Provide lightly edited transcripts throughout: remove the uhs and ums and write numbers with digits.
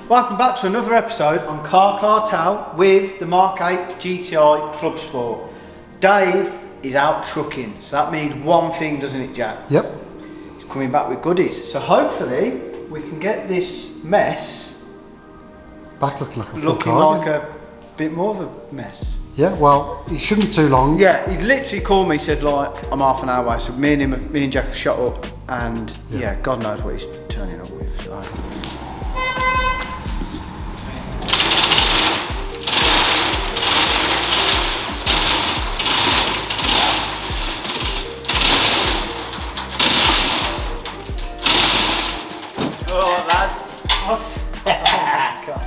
Welcome back to another episode on Car Cartel with the MK8 GTI Clubsport. Dave is out trucking, so that means one thing, doesn't it, Jack? Yep. He's coming back with goodies. So hopefully we can get this mess back looking like a full looking car, like a bit more of a mess. Yeah, well, it shouldn't be too long. Yeah, he literally called me, said like, I'm half an hour away, so me and Jack have shot up, and yeah, God knows what he's turning up with. So.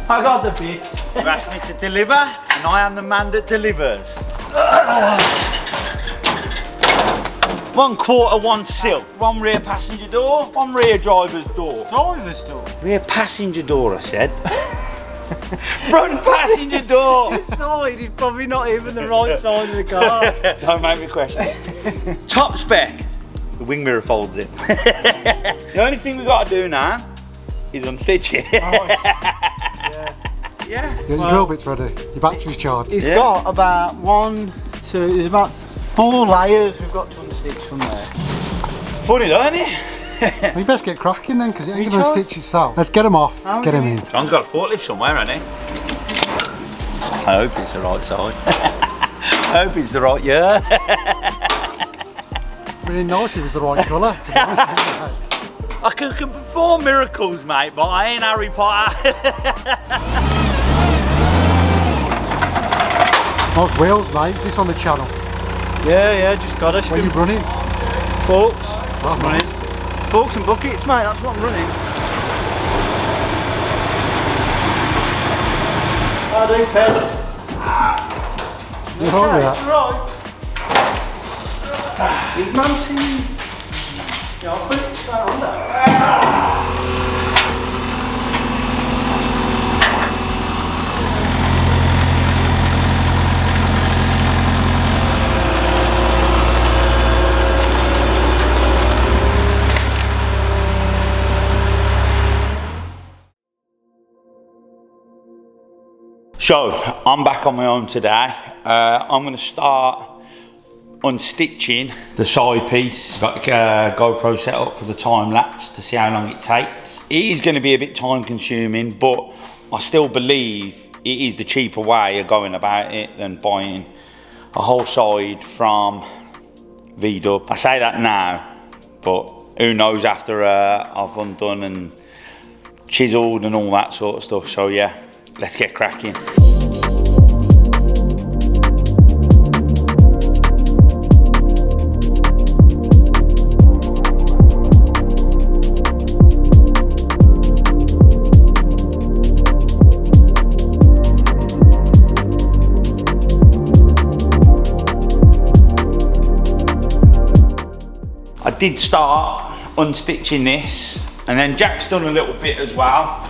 I got the bits. You asked me to deliver, and I am the man that delivers. 1/4, one sill, one rear passenger door, one rear driver's door. Driver's door? Rear passenger door, I said. Front passenger door. This side is probably not even the right side of the car. Don't make me question. Top spec, the wing mirror folds in. The only thing we got to do now is unstitch it. Yeah. Your drill bit's ready. Your battery's charged. It's got about there's about 4 layers we've got to unstitch from there. Funny though, isn't it? Well, you best get cracking then, because it ain't going to stitch itself. Let's get him off. Let's get him in. John's got a forklift somewhere, hasn't he? I hope it's the right side. I hope it's the right year. Really nice, it was the right colour, to be honest with you, mate. I can perform miracles, mate, but I ain't Harry Potter. Nice wheels, mate. Is this on the channel? Yeah, just got us. What are you running? Forks. Oh, Running. nice. Forks and buckets, mate, that's what I'm running. How do you pets? You're all right with that? Right. Big man team. Yeah, I'll put it straight under. So, I'm back on my own today. I'm going to start unstitching the side piece. Got the GoPro set up for the time lapse to see how long it takes. It is going to be a bit time consuming, but I still believe it is the cheaper way of going about it than buying a whole side from V-Dub. I say that now, but who knows after I've undone and chiseled and all that sort of stuff. So yeah, let's get cracking. I did start unstitching this, and then Jack's done a little bit as well.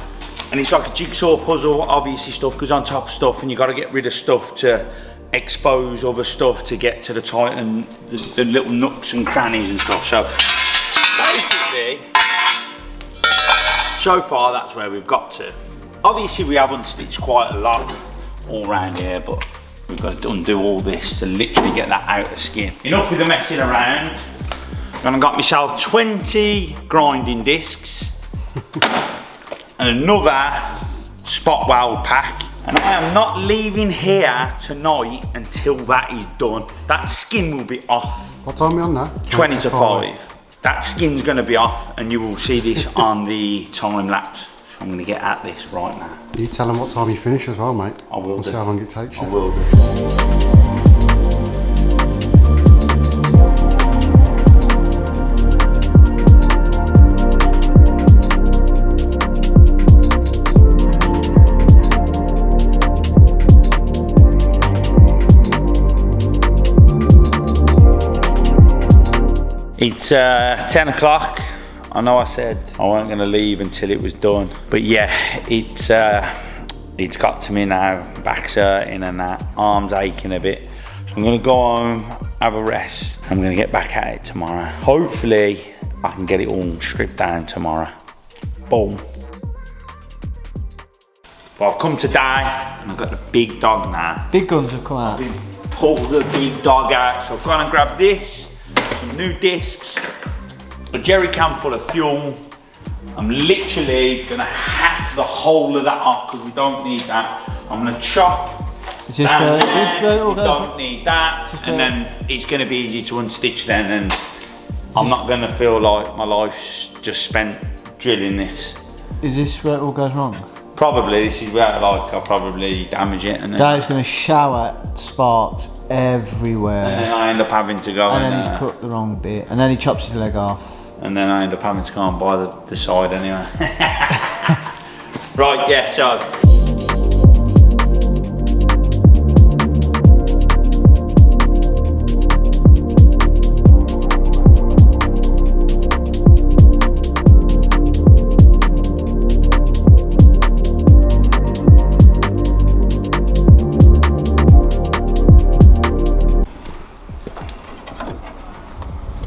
And it's like a jigsaw puzzle. Obviously stuff goes on top of stuff, and you got to get rid of stuff to expose other stuff to get to the tight and the little nooks and crannies and stuff. So basically, so far that's where we've got to. Obviously we have unstitched quite a lot all around here, but we've got to undo all this to literally get that outer skin. Enough with the messing around. And I got myself 20 grinding discs and another spot weld pack, and I am not leaving here tonight until that is done. That skin will be off. What time are we on now? 20 to 5. That skin's going to be off, and you will see this on the time lapse. So I'm going to get at this right now. You tell them what time you finish as well, mate. I will do. See how long it takes you. I will do. It's 10 o'clock. I know I said I wasn't going to leave until it was done, but yeah, it's got to me now. Back's hurting and that, arms aching a bit. So I'm going to go home, have a rest. I'm going to get back at it tomorrow. Hopefully I I can get it all stripped down tomorrow. Boom. But I've come today and I've got the big dog now. Big guns have come out. Pull the big dog out. So I've gone and grabbed this, some new discs, a jerry can full of fuel. I'm literally gonna hack the whole of that off because we don't need that. I'm gonna chop. Is this where it all we goes? don't need that, and then it's gonna be easy to unstitch then, and I'm not gonna feel like my life's just spent drilling this. Is this where it all goes wrong? Probably, this is where like I'll probably damage it, and then Dave's going to shower sparks everywhere. and then I end up having to go and then he's cut the wrong bit, and then he chops his leg off. and then I end up having to go and buy the side anyway. Right, yeah, so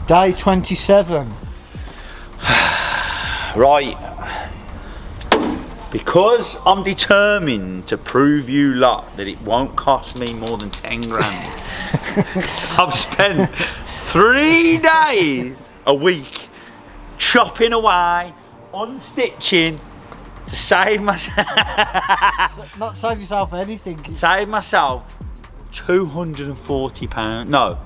Day 27. right, because I'm determined to prove you lot that it won't cost me more than 10 grand. I've spent 3 days a week chopping away, unstitching to save myself. Not save yourself anything. Save myself £240. No.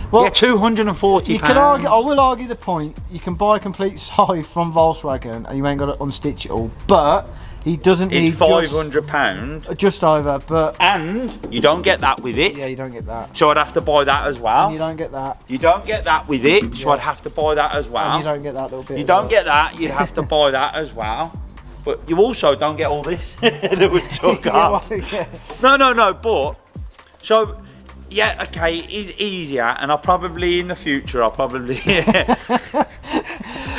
Well, Yeah, £240. you can argue. I will argue the point. You can buy a complete side from Volkswagen, and you ain't got to unstitch it all. But he doesn't need It's £500, just over. But and you don't get that with it. yeah, you don't get that. So I'd have to buy that as well. And you don't get that. You don't get that with it, so Yeah. I'd have to buy that as well. And you don't get that little bit. You as don't well. get that, you'd have to buy that as well. But you also don't get all this that we took Yeah, off. well, yeah. No, but so yeah, okay, it is easier, and I'll probably in the future I'll probably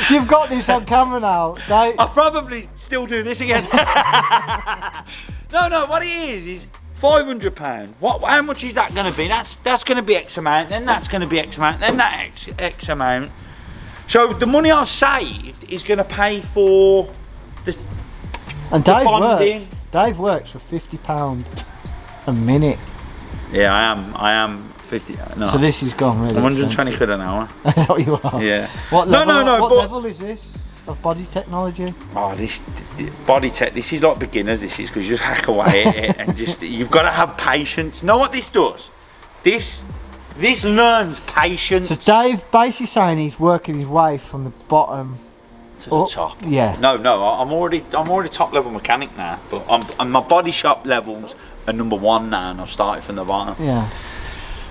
You've got this on camera now, Dave. I'll probably still do this again. No, what it is £500. How much is that going to be? That's going to be X amount. Then that's going to be X amount. Then that X amount. So the money I've saved is going to pay for the And Dave bonding. works. Dave works for £50 a minute. Yeah, I am 50. No, So this has gone really 120 expensive. quid an hour. That's what you are. Yeah. What level? No. What but level is this of body technology? oh, this body tech. This is like beginners. This is because you just hack away at it, and just you've got to have patience. Know what this does? This learns patience. So Dave basically saying he's working his way from the bottom to the up. top. Yeah. No, I'm already top level mechanic now, but I'm my body shop levels are number 1 now, and I've started from the bottom. Yeah.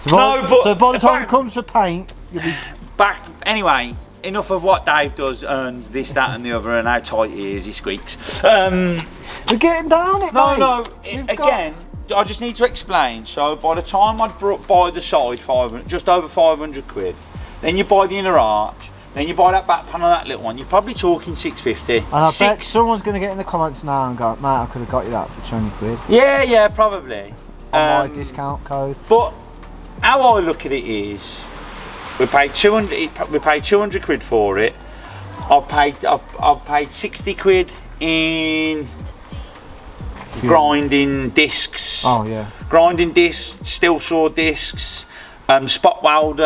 So by the time it comes to paint, you'll be back. Anyway, enough of what Dave does, earns this, that, and the other, and how tight he is. He squeaks. we're getting down it, mate. No. We've Again, I just need to explain. So by the time I'd buy the side 500, just over 500 quid, then you buy the inner arch, then you buy that back panel, that little one. You're probably talking 650. And I bet someone's going to get in the comments now and go, mate, I could have got you that for 20 quid Yeah, probably. on my discount code. But how I look at it is, we paid 200 quid for it. I've paid 60 quid in grinding discs. Oh yeah. Grinding discs, steel saw discs, spot weld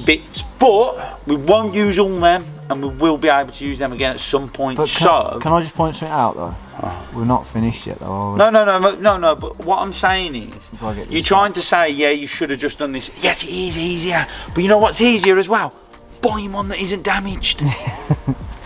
bits. But we won't use all them, and we will be able to use them again at some point. But can I just point something out though? We're not finished yet though, are we? No. But what I'm saying is, you're trying to say, yeah, you should have just done this. Yes, it is easier. But you know what's easier as well? Buying one that isn't damaged.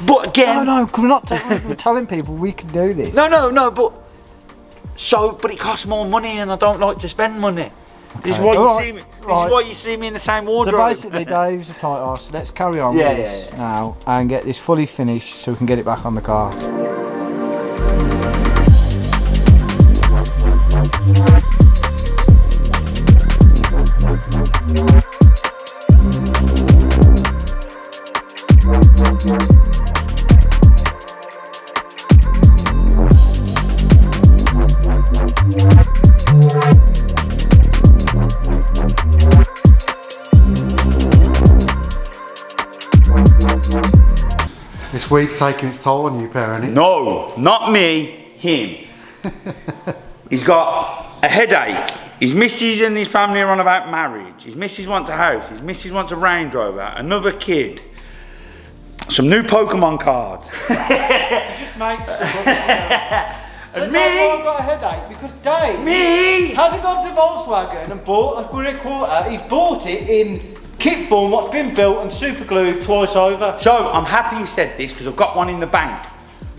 But again, No, because we're telling people we can do this. no. But it costs more money, and I don't like to spend money. Okay. This is why you Alright, see me. This is why you see me in the same So wardrobe. basically, Dave's a tight arse. Let's carry on with this now and get this fully finished so we can get it back on the car. This week's taking its toll on you, pair, isn't it? No, not me, him. He's got a headache. His missus and his family are on about marriage. His missus wants a house. His missus wants a Range Rover, another kid, some new Pokemon cards. Just makes And me? I've got a headache because Dave hasn't gone to Volkswagen and bought a rear quarter. He's bought it in kit form, what's been built and super glued twice over. So I'm happy you said this because I've got one in the bank.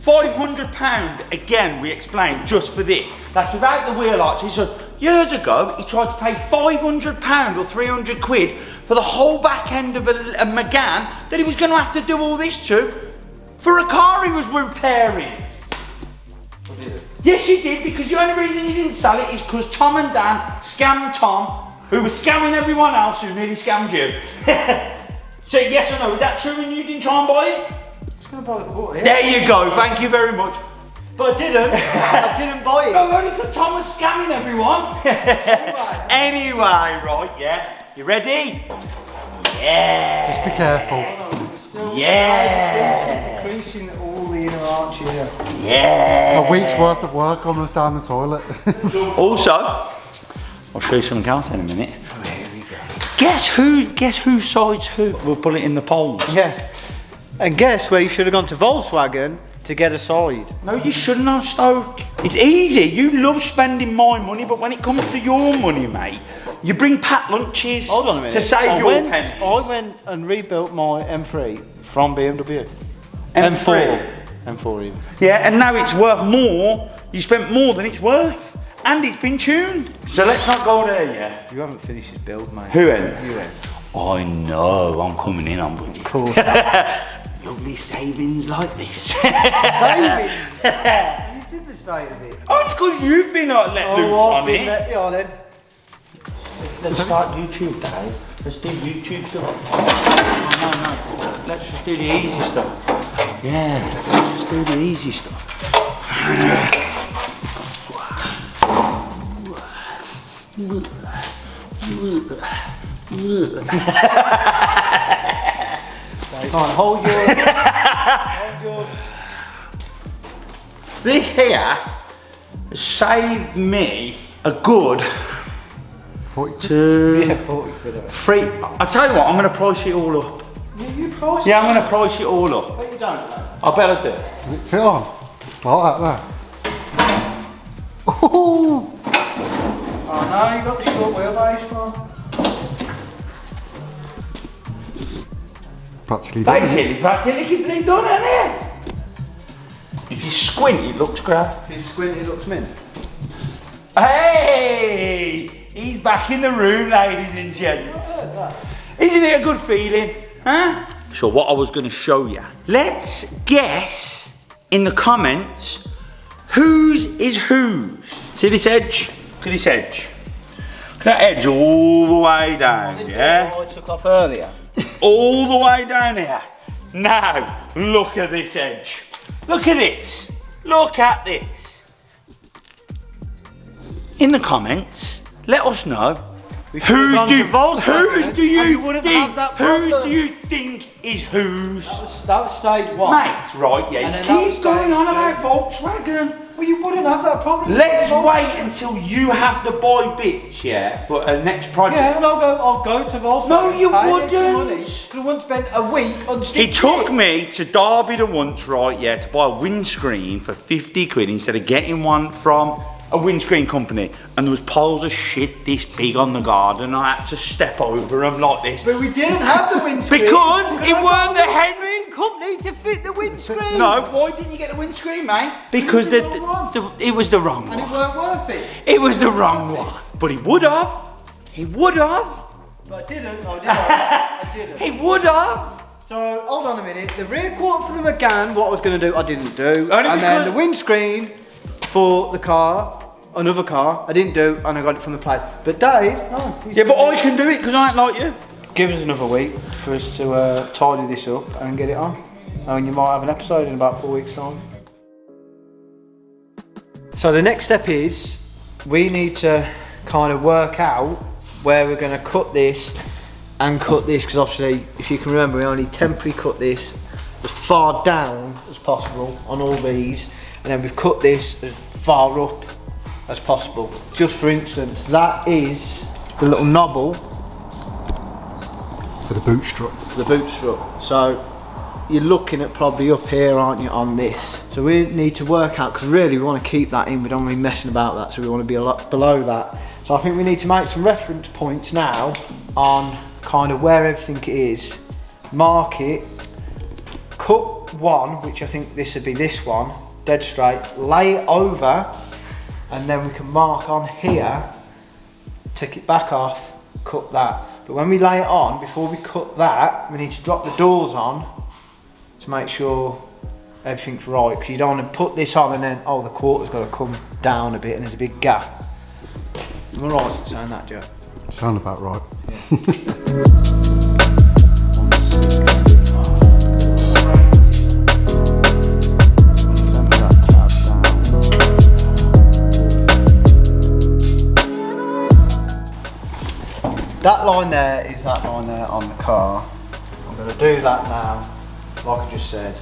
£500 again, we explained, just for this. That's without the wheel arch. So years ago, he tried to pay £500 or 300 quid for the whole back end of a Megane that he was going to have to do all this to for a car he was repairing. Or did it? Yes, he did, because the only reason he didn't sell it is because Tom and Dan scammed Tom, who was scamming everyone else who nearly scammed you. So yes or no, is that true and you didn't try and buy it? I was going to buy the quarter, yeah. There you go, thank you very much. But I didn't. I didn't buy it. No, only because Tom was scamming everyone. Anyway, right, yeah. You ready? Yeah. Just be careful. Yeah. Increasing all the inner arch here. Yeah. A week's worth of work on us down the toilet. Also, I'll show you something else in a minute. Oh, here we go. Guess who sides who? We'll put it in the polls. Yeah. And guess where you should have gone to Volkswagen to get a side? No, you shouldn't have, Stoke. It's easy. You love spending my money, but when it comes to your money, mate, you bring packed lunches Hold on a minute. to save your pennies. I went and rebuilt my M3 from BMW. M4. M4 even. Yeah, and now it's worth more. You spent more than it's worth. And it's been tuned. So let's not go there yet. You haven't finished his build, mate. Who ain't? You ain't. I know, I'm coming in on budget. Cool. Lovely savings like this. Saving? You did the state of it. Oh, it's because you've been let loose on it. Yeah, then. Let's start YouTube, Dave. Let's do YouTube stuff. No. Let's just do the easy stuff. Yeah, let's just do the easy stuff. Hold yours. This here has saved me a good 40 Yeah, 40 quid. free. I tell you what, I'm going to price it all up. You price Yeah, I'm going to price it all up. But you don't. I better do. Does it fit on? Like that there. Ooh. Oh no, you got the short wheelbase for. Practically done. Practically done, isn't it? If you squint, it looks great. If you squint, it looks mint. Hey! He's back in the room, ladies and gents. Isn't it a good feeling? Huh? So what I was going to show you. Let's guess in the comments whose is whose. See this edge? Look at this edge. Look at that edge all the way down, yeah? I took off earlier. All the way down here. Now, look at this edge. Look at this. Look at this. In the comments, let us know whose do you think is whose? That was stage one. Mate, right, yeah. And then that was Keep going stage on two. about Volkswagen. Well, you wouldn't have that problem. Let's wait until you have to buy bits, yeah, for a next project. Yeah, and I'll go to Volkswagen. No, you pay extra wouldn't. money, 'cause I wouldn't spend a week on He stitching took it. me to Derby the once, right, yeah, to buy a windscreen for 50 quid instead of getting one from a windscreen company. And there was piles of shit this big on the garden. And I had to step over them like this. But we didn't have the windscreen. Because it I weren't got the a head- windscreen company to fit the windscreen. No, why didn't you get the windscreen, mate? Because It was the wrong it was the wrong And it one. weren't worth it. It was the wrong one. But he would have. He would have. But I didn't. I didn't. He would have. So, hold on a minute. The rear quarter for the Megane, what I was going to do, I didn't do. Only And then because- the windscreen for the car, another car, I didn't do, and I got it from the place. But Dave, oh, he's Yeah, but I can do it because I ain't like you. give us another week for us to tidy this up and get it on. And you might have an episode in about 4 weeks' time. So the next step is, we need to kind of work out where we're going to cut this and cut this, because obviously, if you can remember, we only temporarily cut this as far down as possible on all these, and then we've cut this as far up as possible. Just for instance, that is the little knobble for the boot strut. The boot strut. So you're looking at probably up here, aren't you, on this? So we need to work out, because really we want to keep that in, we don't want to be messing about that, so we want to be a lot below that. So I think we need to make some reference points now on kind of where everything is, mark it, cut one, which I think this would be this one, dead straight, lay it over, and then we can mark on here, take it back off, cut that. But when we lay it on, before we cut that, we need to drop the doors on to make sure everything's right, because you don't want to put this on and then, oh, the quarter's got to come down a bit and there's a big gap. Am I right in saying that, Joe? Sound about right. That line there is that line there on the car. I'm going to do that now, like I just said,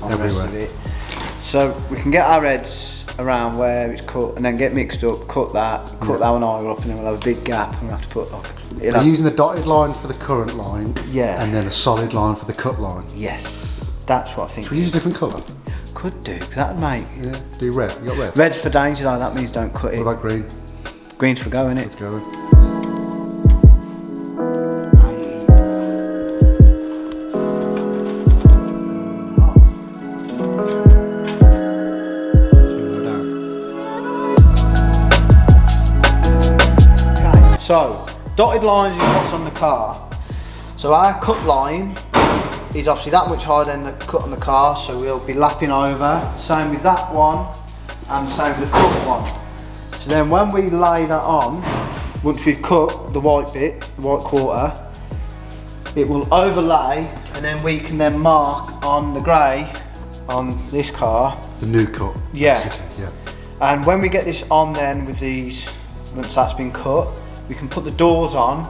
on everywhere. the rest of it. So we can get our heads around where it's cut and then get mixed up, cut that one higher up, and then we'll have a big gap and we'll have to put like... We're using the dotted line for the current line, yeah, and then a solid line for the cut line. Yes, that's what I think. Should we use a different colour? Could do, because that'd make... Yeah, do red. You got red? Red's for danger though, that means don't cut it. What about green? Green's for go, innit? Let's go then. So, dotted lines is what's on the car. So our cut line is obviously that much higher than the cut on the car, so we'll be lapping over. Same with that one, and same with the front one. So then when we lay that on, once we've cut the white bit, the white quarter, it will overlay, and then we can then mark on the grey on this car. The new cut. Yeah. Basically, yeah. And when we get this on then with these, once that's been cut, we can put the doors on,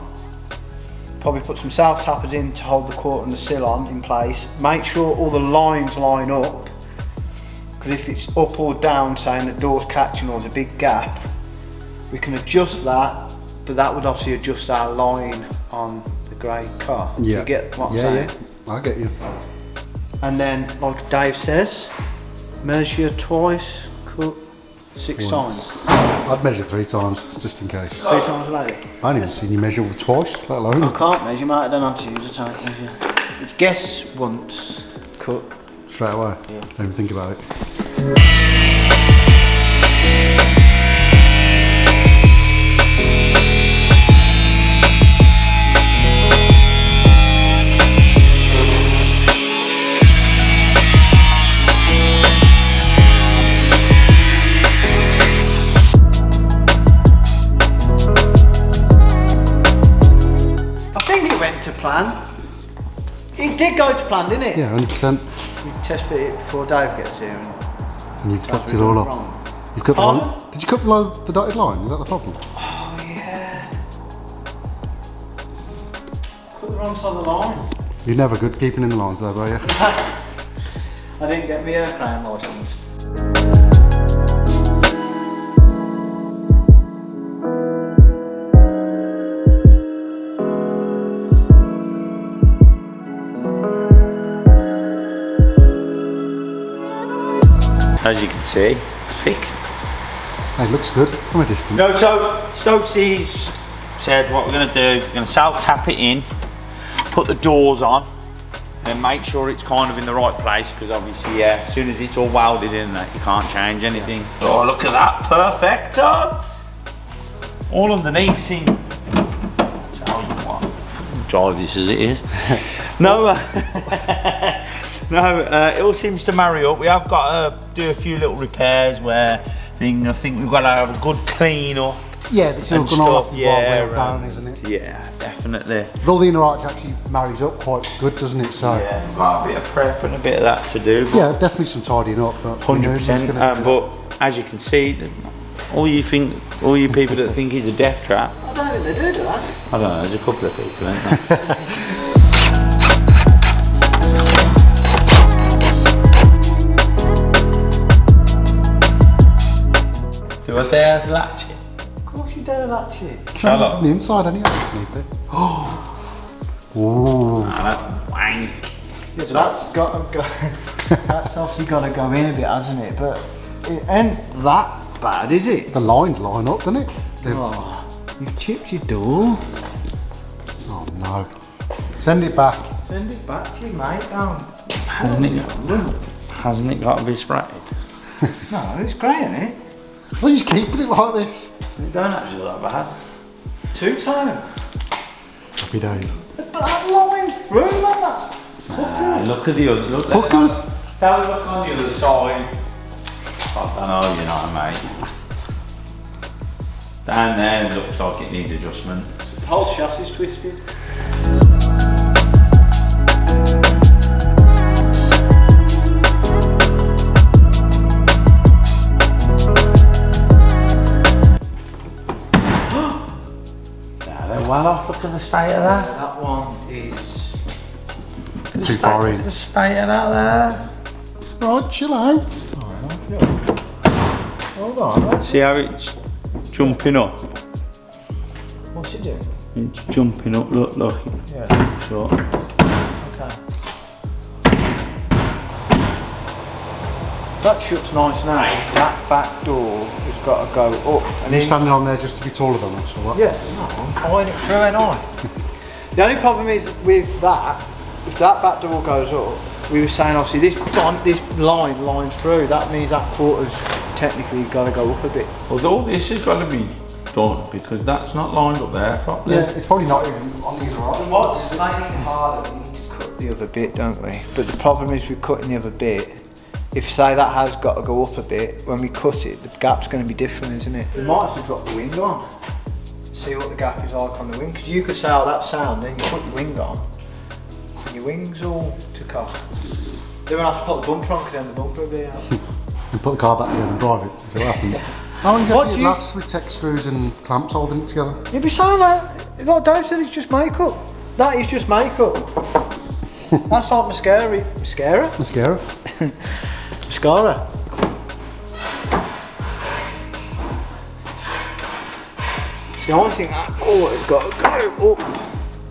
probably put some self tappers in to hold the quarter and the sill on in place. Make sure all the lines line up, because if it's up or down, saying the door's catching or there's a big gap, we can adjust that, but that would obviously adjust our line on the grey car. Yeah. You get what I'm saying? Yeah, I get you. And then, like Dave says, measure twice, cut 6 times. I'd measure 3 times, just in case. 3 times a lady. I ain't even seen you measure twice, let alone. I can't measure, mate. I don't know how to use a tape measure. It's guess once, cut. Straight away. Yeah. Don't even think about it. To plan. It did go to plan, didn't it? Yeah, 100%. You test fit it before Dave gets here. And you've fucked it all up. Wrong. You've cut the wrong. Did you cut below the dotted line? Is that the problem? Oh yeah. Cut the wrong side of the line. You're never good keeping in the lines though, are you? I didn't get my aircraft licence. As you can see, it's fixed. It looks good from a distance. No, so Stokesy's said what we're going to do, we're going to self tap it in, put the doors on, and make sure it's kind of in the right place, because obviously, yeah, as soon as it's all welded in that, you can't change anything. Yeah. Oh, look at that, perfect. All underneath, see. Tell you what, drive this as it is. No, no, it all seems to marry up. We have got to do a few little repairs where I think we've got to have a good clean up. Yeah, this is all going to yeah, down, isn't it? Yeah, definitely. But all the inner arch actually marries up quite good, doesn't it? So yeah, got a bit of prep and a bit of that to do. Yeah, definitely some tidying up. 100%. But as you can see, all you people that think he's a death trap. I don't think they do that. I don't know. There's a couple of people, isn't there? Do I dare latch it? Of course you dare latch it. Shall I? From the inside anyway, if need be. Ooh. That wank. Yeah, so that's got to go. That's obviously got to go in a bit, hasn't it? But it ain't that bad, is it? The lines line up, doesn't it? Oh, you've chipped your door. Oh no. Send it back. Send it back to you, mate. Hasn't it got to be sprayed? No, it's great, isn't it? Well, you just keeping it like this. It don't actually look that bad. 2 times. Happy days. But that line's through, man. That's Look at the other. Look there. Hookers? Tell me look on the other side. I don't know, you know, mate. Down there it looks like it needs adjustment. the whole chassis is twisted. Well off, look at the state of that. That one is Too far in. The state of that there. Right, chill out. hold on. See how it's jumping up? What's it doing? It's jumping up, look. Yeah. So. Okay. That shuts nice now. That back door has got to go up. Are you standing on there just to be taller than us or what? Yeah, no, I went it through and on. The only problem is with that, if that back door goes up, we were saying obviously this line lines through, that means that quarter's technically got to go up a bit. Although this has got to be done because that's not lined up there properly. Yeah, it's probably not even on the other What's making it harder, we need to cut the other bit, don't we? But the problem is with cutting the other bit, if say that has got to go up a bit, when we cut it, the gap's going to be different, isn't it? We might have to drop the wing on, see what the gap is like on the wing, because you could say, oh, that sound, then you put the wing on, and your wing's all took off. Then we'll have to put the bumper on, because then the bumper will be out. And put the car back together and drive it, see what happens. How long do you think it lasts with tech screws and clamps holding it together? You'd be saying that, like Dave said, it's just makeup. That is just makeup. That's like mascara. Mascara? Mascara. Mascara. The only thing that quarter's got to go up.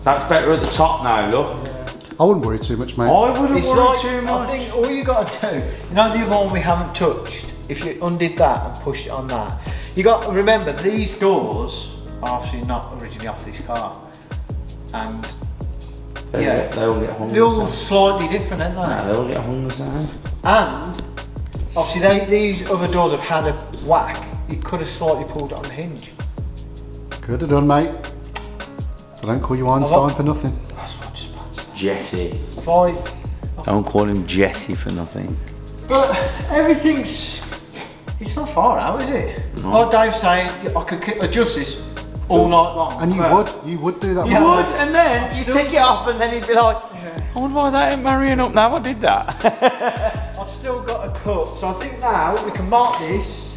That's better at the top now, look. I wouldn't worry too much, mate. I wouldn't It's worry like, too much. I think all you got to do, you know the other one we haven't touched, if you undid that and pushed it on that, you got to remember these doors are obviously not originally off this car. And They all get hung. they're all slightly different, aren't they? Nah, they all get hung the same. And obviously these other doors have had a whack. You could have slightly pulled it on the hinge. Could have done, mate. I don't call you Einstein for nothing. That's what I just about to say. Jesse. If I, Don't call him Jesse for nothing. but everything's, it's not far out, is it? No. Like Dave's saying, I could adjust this all night long. And you would do that. Yeah, wouldn't I you? And then you take it off and then he'd be like, I wonder why that ain't marrying up now, I did that. I've still got a cut, so I think now we can mark this,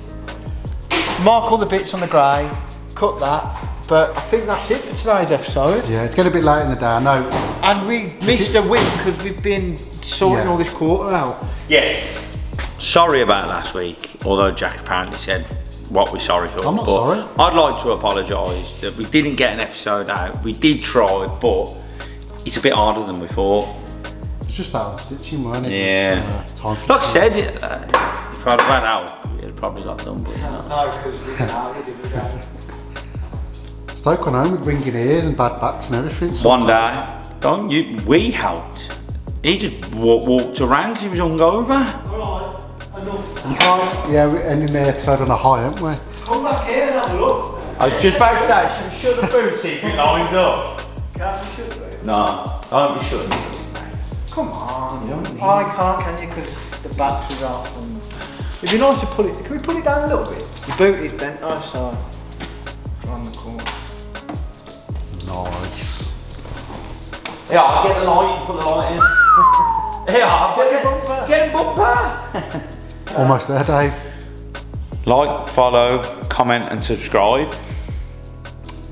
mark all the bits on the grey, cut that, but I think that's it for today's episode. Yeah, it's getting a bit late in the day, I know. And we missed a week because we've been sorting Yeah. all this quarter out. Yes. Sorry about last week, although Jack apparently said what we're sorry for. I'm not but sorry. I'd like to apologise that we didn't get an episode out. We did try, but it's a bit harder than we thought. It's just that stitching, weren't it? Yeah. It was, time Like I said, if I'd have had help, it'd probably got done, but you know. No, because we didn't have it, did we? Stoke went home with ringing ears and bad backs and everything. One day, we helped. He just walked around because he was hungover. Alright, enough. You can't, yeah, we're ending the episode on a high, aren't we? Come back here and have a look. I was just about to say, should we shut the boots if it lines up? Can't we should we? No, don't be shutting. Come on. You don't need I can't, can you? Because the battery's off. And it'd be nice to pull it. Can we pull it down a little bit? The boot is bent. Oh, sorry. On the corner. Nice. Yeah, I'll get the light, put the light in. Yeah, I'll get a bumper. Almost there, Dave. Like, follow, comment and subscribe.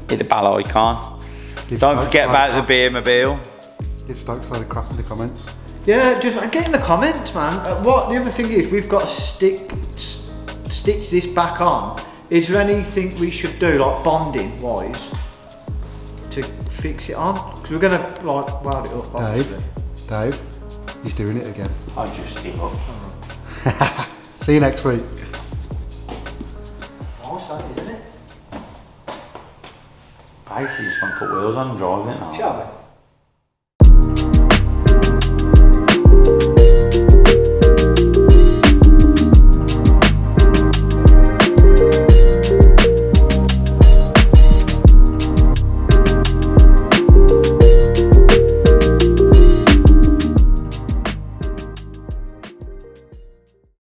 Hit the bell icon. Give Don't Stoke forget some about the crap. Beermobile. Give Stoke some crap in the comments. Yeah, just get in the comments, man. What the other thing is, we've got to stitch this back on Is there anything we should do, like bonding wise, to fix it on? Because we're going to like weld it up, obviously. Dave, he's doing it again. I just give up. See you next week. Nice, that, isn't it? Basically, just want to put wheels on and drive it now. Shall we?